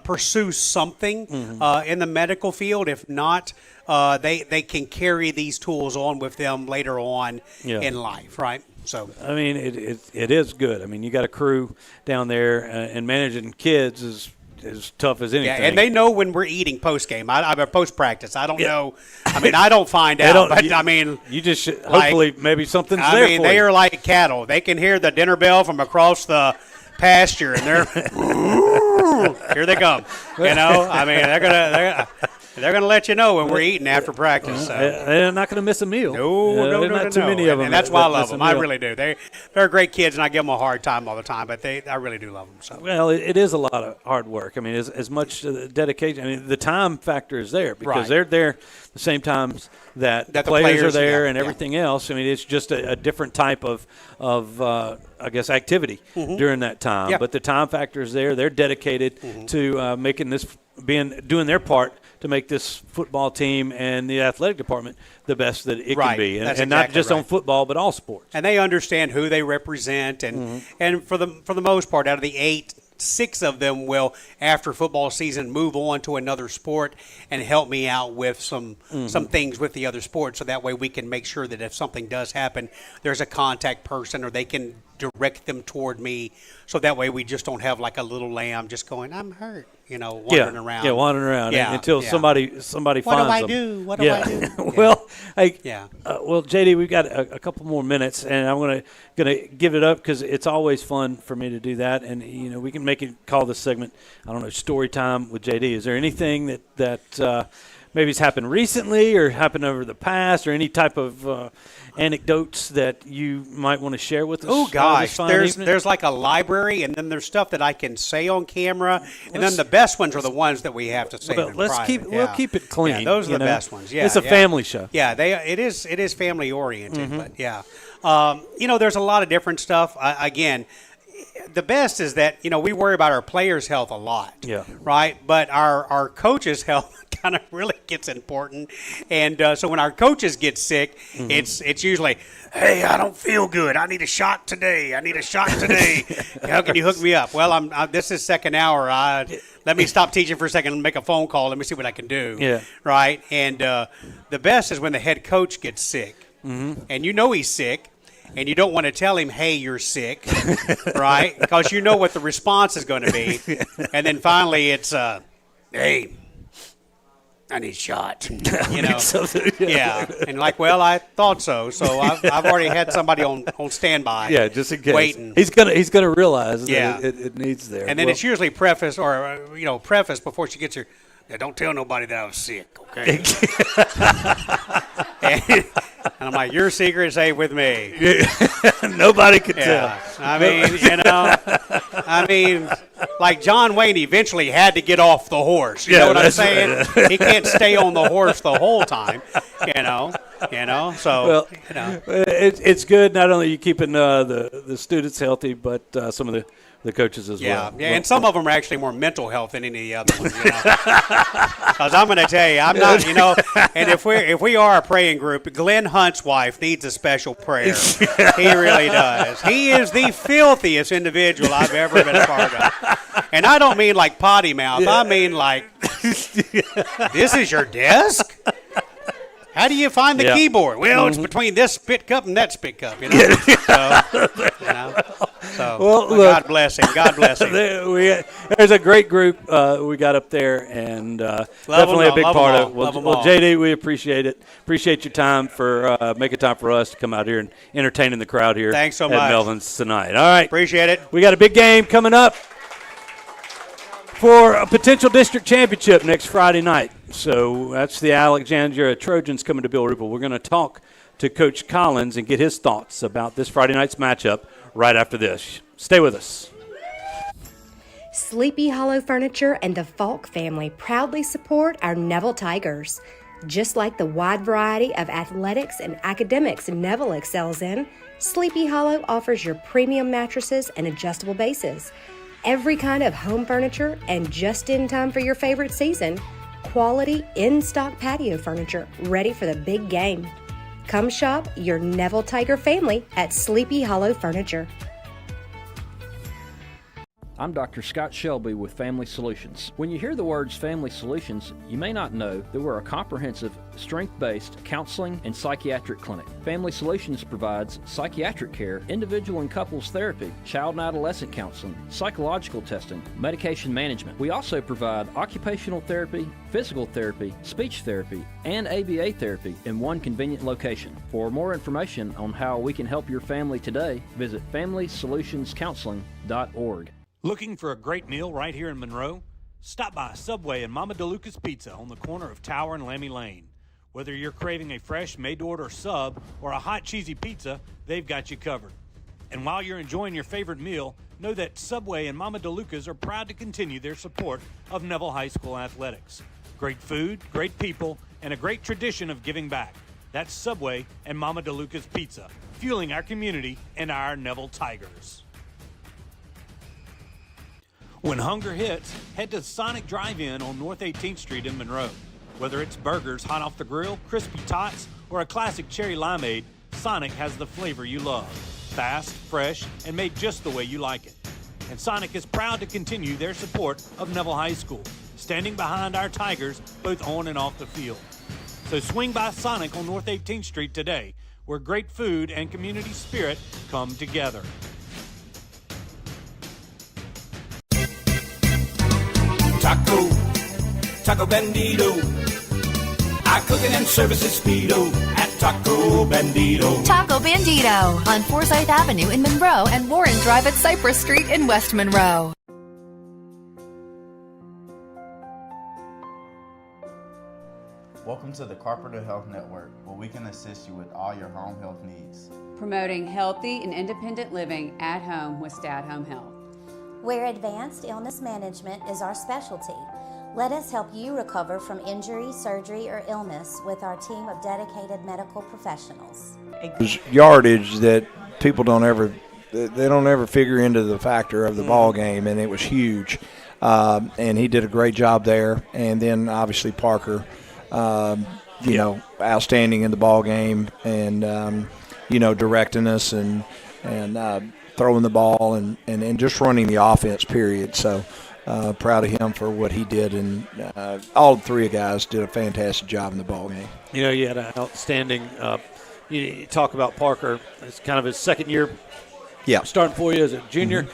pursue something in the medical field. If not, they can carry these tools on with them later on in life, right? So I mean, it is good. I mean, you got a crew down there, and managing kids is as tough as anything. Yeah, and they know when we're eating post game. I'm a post practice. I don't know. I mean, I don't find out. But I mean, you just hopefully maybe something's there. I mean, they are like cattle. They can hear the dinner bell from across the pasture, and they're here they come. I mean, they're gonna let you know when we're eating after practice. So. They're not going to miss a meal. No, not too many of them. And that's why I love them. I really do. They're great kids, and I give them a hard time all the time. But I really do love them. So. Well, it is a lot of hard work. I mean, as much dedication. I mean, the time factor is there because they're there the same times that the players are there and everything else. I mean, it's just a different type of I guess, activity during that time. Yeah. But the time factor is there. They're dedicated to making this, doing their part to make this football team and the athletic department the best that it can be, and not just on football, but all sports. And they understand who they represent, and for the most part, out of the 8, 6 of them will, after football season, move on to another sport and help me out with some things with the other sport, so that way we can make sure that if something does happen, there's a contact person, or they can direct them toward me, so that way we just don't have like a little lamb just going, I'm hurt, wandering around. Yeah, wandering around until somebody finds them. What do I do? Well, well, JD, we've got a couple more minutes, and I'm gonna give it up because it's always fun for me to do that, and we can call this segment, I don't know, story time with JD. Is there anything that maybe it's happened recently or happened over the past, or any type of anecdotes that you might want to share with us? Oh gosh, there's like a library, and then there's stuff that I can say on camera, and then the best ones are the ones that we have to say. Well, we'll keep it clean. Yeah, those are the best ones. Yeah, it's a family show. Yeah, it is family oriented, but there's a lot of different stuff. Again, the best is that we worry about our players' health a lot. Yeah. Right, but our coaches' health kind of really gets important, and so when our coaches get sick, it's usually, hey, I don't feel good. I need a shot today. How can you hook me up? Well, this is second hour. Let me stop teaching for a second and make a phone call. Let me see what I can do. Yeah. Right, and the best is when the head coach gets sick, and he's sick. And you don't want to tell him, hey, you're sick, right? Because you know what the response is going to be. And then finally it's, hey, I need a shot. Yeah. And like, well, I thought so. So I've already had somebody on standby. Yeah, just in case. Waiting. He's gonna realize that it needs there. And then it's usually prefaced before she gets here. Now, don't tell nobody that I was sick, okay? And I'm like, your secret stay with me. Nobody could tell. I mean, like John Wayne eventually had to get off the horse. You know what I'm saying? Right. He can't stay on the horse the whole time, So, it's good. Not only are you keeping the students healthy, but some of the coaches as well. Yeah, and some of them are actually more mental health than any of the other ones. Because I'm going to tell you, I'm not, and if we are a praying group, Glenn Hunt's wife needs a special prayer. He really does. He is the filthiest individual I've ever been a part of. And I don't mean like potty mouth. I mean like, this is your desk? How do you find the keyboard? Well, it's between this spit cup and that spit cup, So, well, look, God bless him. God bless him. There's a great group we got up there, and definitely a big part of it. Well, JD, we appreciate it. Appreciate your time for making time for us to come out here and entertaining the crowd here. Thanks so at much. Melvin's tonight. All right. Appreciate it. We got a big game coming up for a potential district championship next Friday night. So that's the Alexandria Trojans coming to Bill Rupel. We're going to talk to Coach Collins and get his thoughts about this Friday night's matchup right after this. Stay with us. Sleepy Hollow Furniture and the Falk family proudly support our Neville Tigers. Just like the wide variety of athletics and academics Neville excels in, Sleepy Hollow offers your premium mattresses and adjustable bases. Every kind of home furniture and just in time for your favorite season. Quality in-stock patio furniture ready for the big game. Come shop your Neville Tiger family at Sleepy Hollow Furniture. I'm Dr. Scott Shelby with Family Solutions. When you hear the words Family Solutions, you may not know that we're a comprehensive, strength-based counseling and psychiatric clinic. Family Solutions provides psychiatric care, individual and couples therapy, child and adolescent counseling, psychological testing, medication management. We also provide occupational therapy, physical therapy, speech therapy, and ABA therapy in one convenient location. For more information on how we can help your family today, visit FamilySolutionsCounseling.org. Looking for a great meal right here in Monroe? Stop by Subway and Mama DeLuca's Pizza on the corner of Tower and Lammy Lane. Whether you're craving a fresh, made-to-order sub or a hot, cheesy pizza, they've got you covered. And while you're enjoying your favorite meal, know that Subway and Mama DeLuca's are proud to continue their support of Neville High School athletics. Great food, great people, and a great tradition of giving back. That's Subway and Mama DeLuca's Pizza, fueling our community and our Neville Tigers. When hunger hits, head to Sonic Drive-In on North 18th Street in Monroe. Whether it's burgers hot off the grill, crispy tots, or a classic cherry limeade, Sonic has the flavor you love. Fast, fresh, and made just the way you like it. And Sonic is proud to continue their support of Neville High School, standing behind our Tigers both on and off the field. So swing by Sonic on North 18th Street today, where great food and community spirit come together. Taco Bandito. Our cooking and service is speedo at Taco Bandito. Taco Bandito on Forsyth Avenue in Monroe and Warren Drive at Cypress Street in West Monroe. Welcome to the Carpenter Health Network, where we can assist you with all your home health needs. Promoting healthy and independent living at home with Stay-at-Home Health. Where advanced illness management is our specialty. Let us help you recover from injury, surgery, or illness with our team of dedicated medical professionals. There's yardage that people don't ever figure into the factor of the ball game, and it was huge. And he did a great job there. And then obviously Parker, outstanding in the ball game, and directing us and throwing the ball and just running the offense, period. So proud of him for what he did, and all three guys did a fantastic job in the ball game. You had an outstanding you talk about Parker. It's kind of his second year starting for you as a junior.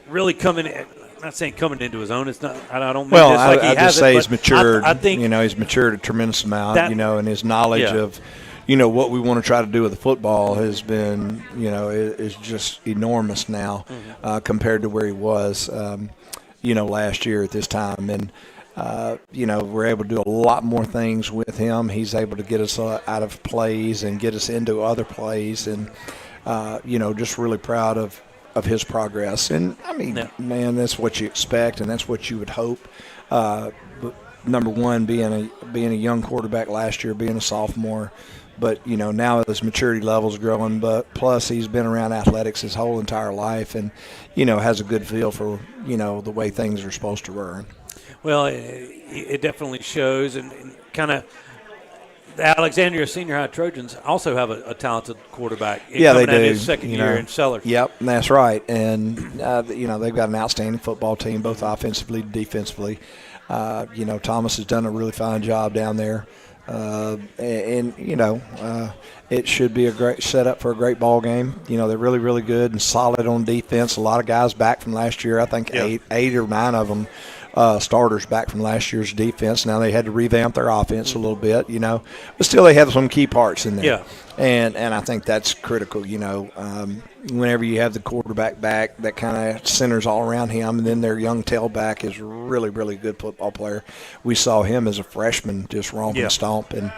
Really coming in. I'm not saying coming into his own. It's not. I don't mean this like he hasn't. I just say he's matured. I think he's matured a tremendous amount. And his knowledge of what we want to try to do with the football has been, is just enormous now compared to where he was, last year at this time. And, we're able to do a lot more things with him. He's able to get us out of plays and get us into other plays. And, just really proud of his progress. And, man, that's what you expect, and that's what you would hope. But number one, being a young quarterback last year, being a sophomore, but, now his maturity level's growing, but plus he's been around athletics his whole entire life and, has a good feel for, the way things are supposed to run. Well, it definitely shows, and kind of the Alexandria Senior High Trojans also have a talented quarterback. Yeah, they do. His second year in Sellers. Yep, that's right. And, they've got an outstanding football team, both offensively and defensively. Thomas has done a really fine job down there. and it should be a great setup for a great ball game. They're really, really good and solid on defense. A lot of guys back from last year. I think eight or nine of them starters back from last year's defense. Now they had to revamp their offense a little bit, but still they have some key parts in there. Yeah. And I think that's critical, whenever you have the quarterback back, that kind of centers all around him, and then their young tailback is really, really good football player. We saw him as a freshman just romp and stomp, and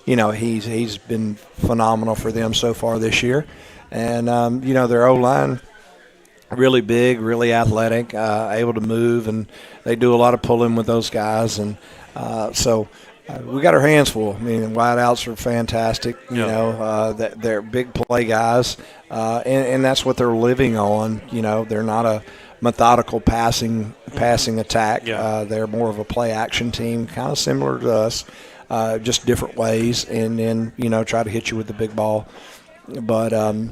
he's been phenomenal for them so far this year. And their O-line, really big, really athletic, able to move, and they do a lot of pulling with those guys, and so we got our hands full. I mean, the wideouts are fantastic. They're big play guys, and that's what they're living on. They're not a methodical passing attack. They're more of a play action team, kind of similar to us, just different ways, and then try to hit you with the big ball. But I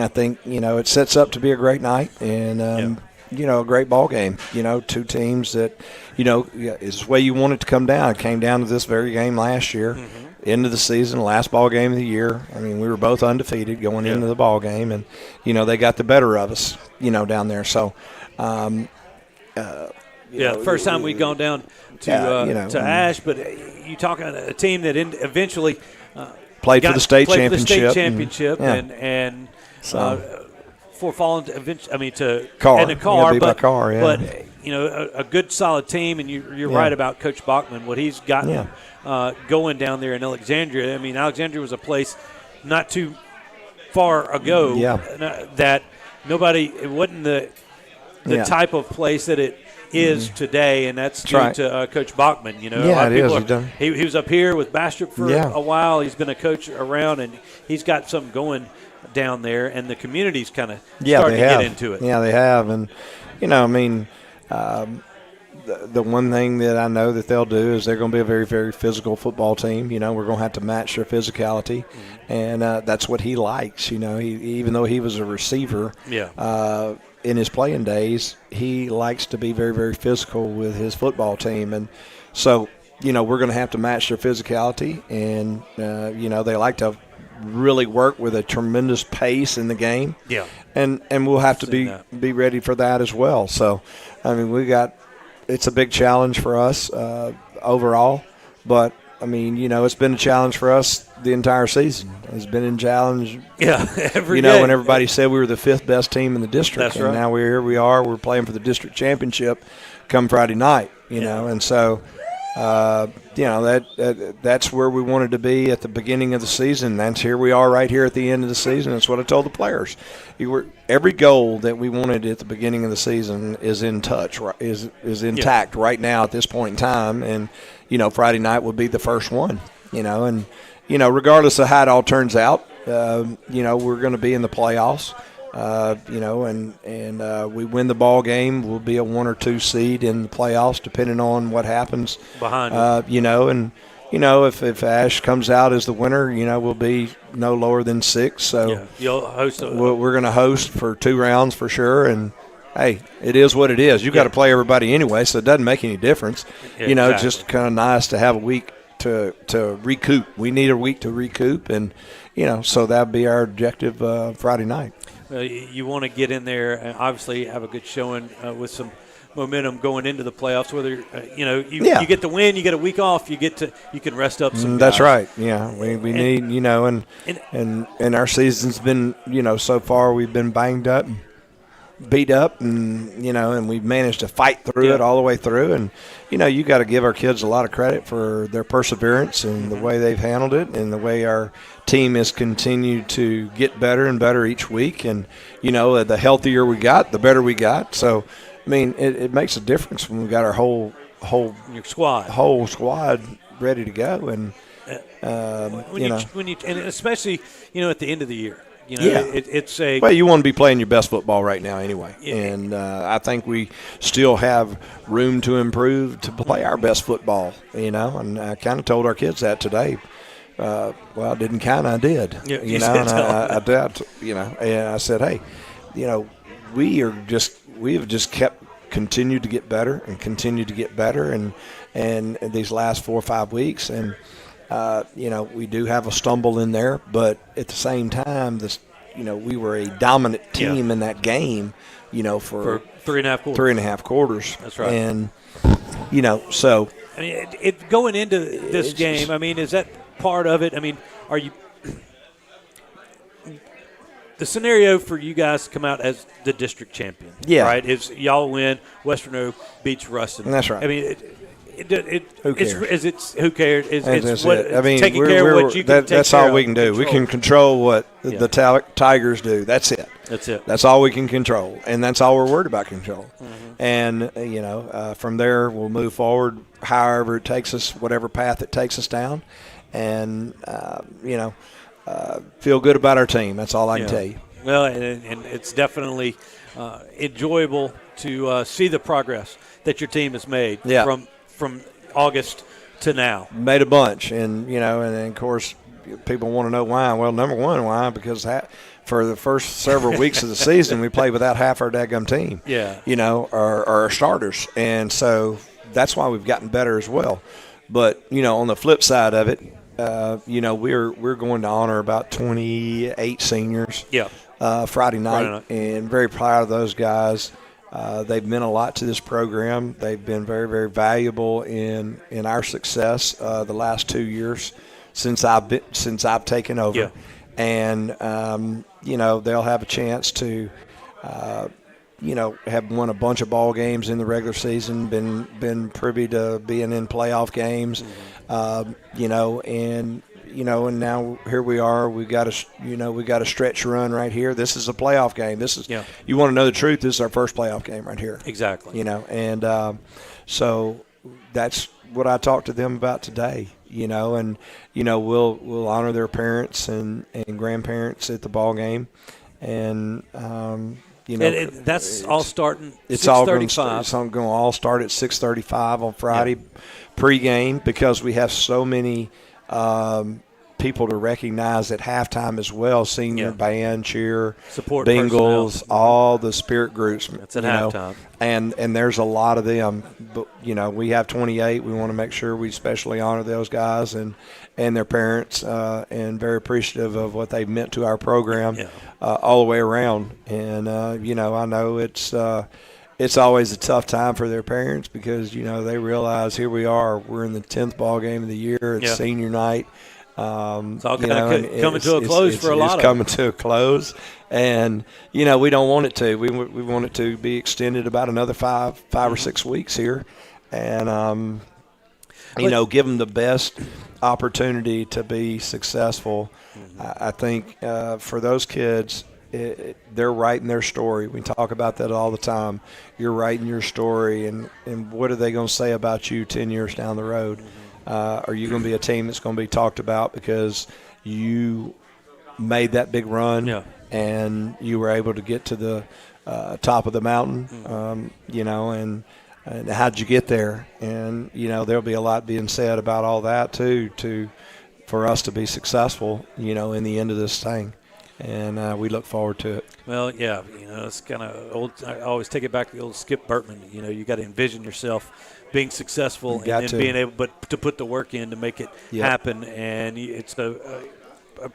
think it sets up to be a great night, and a great ball game. Two teams that is the way you want it to come down. It came down to this very game last year, end of the season, last ball game of the year. I mean, we were both undefeated going into the ball game, and they got the better of us, down there. So, first time we'd gone down to Ash, but you talking a team that eventually. Played for the state championship, and for falling to Carr. And a Carr, but a good solid team, and you're right about Coach Bachman, what he's gotten going down there in Alexandria. I mean, Alexandria was a place not too far ago that it wasn't the type of place that it is today, and that's due to Coach Bachman. He was up here with Bastrop for a while. He's been a coach around, and he's got something going down there, and the community's kind of starting to get into it. Yeah, they have, and the one thing that I know that they'll do is they're going to be a very, very physical football team. We're going to have to match their physicality, and that's what he likes. Even though he was a receiver, in his playing days, he likes to be very, very physical with his football team. And so, we're going to have to match their physicality. And, they like to really work with a tremendous pace in the game. Yeah. And we'll have to be ready for that as well. So, it's a big challenge for us overall. But, it's been a challenge for us the entire season. It's been a challenge. Every day. When everybody said we were the fifth best team in the district. That's right. And now here we are. We're playing for the district championship come Friday night, And so, that's where we wanted to be at the beginning of the season. That's here we are right here at the end of the season. That's what I told the players. Every goal that we wanted at the beginning of the season is in touch, is intact right now at this point in time. And, Friday night would be the first one, and, regardless of how it all turns out, we're going to be in the playoffs, and we win the ball game, we'll be a 1 or 2 seed in the playoffs, depending on what happens behind and, if Ash comes out as the winner, we'll be no lower than 6. So you'll host. We're going to host for 2 rounds for sure, and hey, it is what it is. You got to play everybody anyway, so it doesn't make any difference. It's just kind of nice to have a week to recoup. We need a week to recoup, and so that'd be our objective Friday night. You want to get in there and obviously have a good showing with some momentum going into the playoffs. Whether you get the win, you get a week off, you can rest up some. That's right. Yeah, we need and our season's been so far we've been banged up, beat up, and and we've managed to fight through it all the way through. And you got to give our kids a lot of credit for their perseverance and the way they've handled it, and the way our team has continued to get better and better each week. And the healthier we got, the better we got. So it makes a difference when we got our whole squad ready to go. And and especially at the end of the year. You want to be playing your best football right now anyway. And I think we still have room to improve to play our best football, and I kind of told our kids that today. I didn't kind of, I did. I did, and I said, hey, we have just continued to get better and continue to get better and these last 4 or 5 weeks. And, we do have a stumble in there, but at the same time, we were a dominant team in that game, for 3.5 quarters. That's right. And, so. I mean, going into this game, I mean, is that part of it? I mean, are you – the scenario for you guys to come out as the district champion, right, is y'all win, West Monroe beats Ruston. That's right. I mean, who cares? Who cares? It's what, I mean, taking care of what you can take that's care all we can do. We can control what the Tigers do. That's it. That's it. That's all we can control, and that's all we're worried about control. And, from there we'll move forward however it takes us, whatever path it takes us down, and, feel good about our team. That's all I can tell you. Well, and it's definitely enjoyable to see the progress that your team has made from August to now. Made a bunch, and of course people want to know why. Well, number one, why? Because for the first several weeks of the season, we played without half our daggum team. Yeah. Our starters, and so that's why we've gotten better as well. But on the flip side of it, we're going to honor about 28 seniors. Friday night, and very proud of those guys. They've meant a lot to this program. They've been very, very valuable in our success the last 2 years since I've taken over. And they'll have a chance to have won a bunch of ball games in the regular season, been privy to being in playoff games, and now here we are. We got a stretch run right here. This is a playoff game. This is you want to know the truth. This is our first playoff game right here. Exactly. And so that's what I talked to them about today. And we'll honor their parents and grandparents at the ball game, and that's all starting. It's all going to all start at 6:35 on Friday pregame, because we have so many people to recognize at halftime as well. Senior band, cheer, support, Bengals, all the spirit groups. That's at halftime, and there's a lot of them. But we have 28. We want to make sure we especially honor those guys and their parents, and very appreciative of what they've meant to our program all the way around. And I know it's always a tough time for their parents, because they realize here we are, we're in the 10th ball game of the year. It's senior night. It's all kind of coming to a close for a lot of them. It's coming to a close, and we don't want it to. We want it to be extended about another five or 6 weeks here, and give them the best opportunity to be successful. I think for those kids, they're writing their story. We talk about that all the time. You're writing your story, and what are they going to say about you 10 years down the road? Are you going to be a team that's going to be talked about because you made that big run and you were able to get to the top of the mountain, and how'd you get there? And, there'll be a lot being said about all that too, for us to be successful, in the end of this thing. And we look forward to it. Well, it's kind of old. I always take it back to the old Skip Burtman. You got to envision yourself being successful and then being able to put the work in to make it happen. And it's a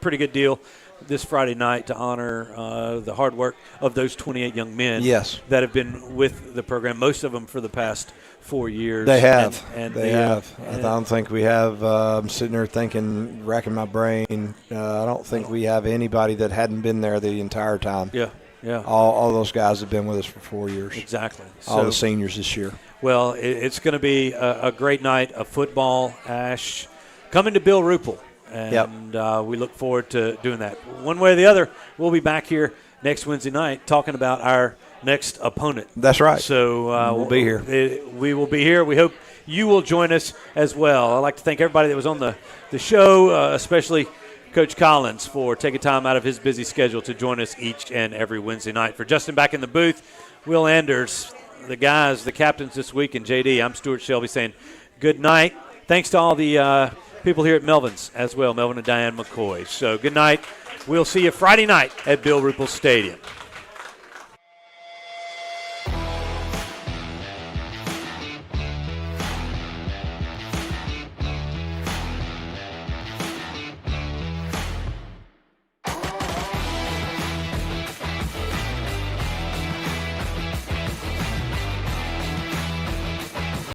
pretty good deal this Friday night to honor the hard work of those 28 young men that have been with the program, most of them for the past 4 years. They have. They have. I don't think we have, I'm sitting there thinking, racking my brain, I don't think we have anybody that hadn't been there the entire time. Yeah. All those guys have been with us for 4 years. Exactly. All the seniors this year. Well, it's going to be a great night of football, Ash, coming to Bill Rupel. And we look forward to doing that. One way or the other, we'll be back here next Wednesday night talking about our next opponent. That's right. So we'll be here. We will be here. We hope you will join us as well. I'd like to thank everybody that was on the show, especially Coach Collins, for taking time out of his busy schedule to join us each and every Wednesday night. For Justin back in the booth, Will Anders, the guys, the captains this week, and JD, I'm Stewart Shelby saying good night. Thanks to all the people here at Melvin's as well, Melvyn and Diane McCoy. So good night. We'll see you Friday night at Bill Rupel Stadium.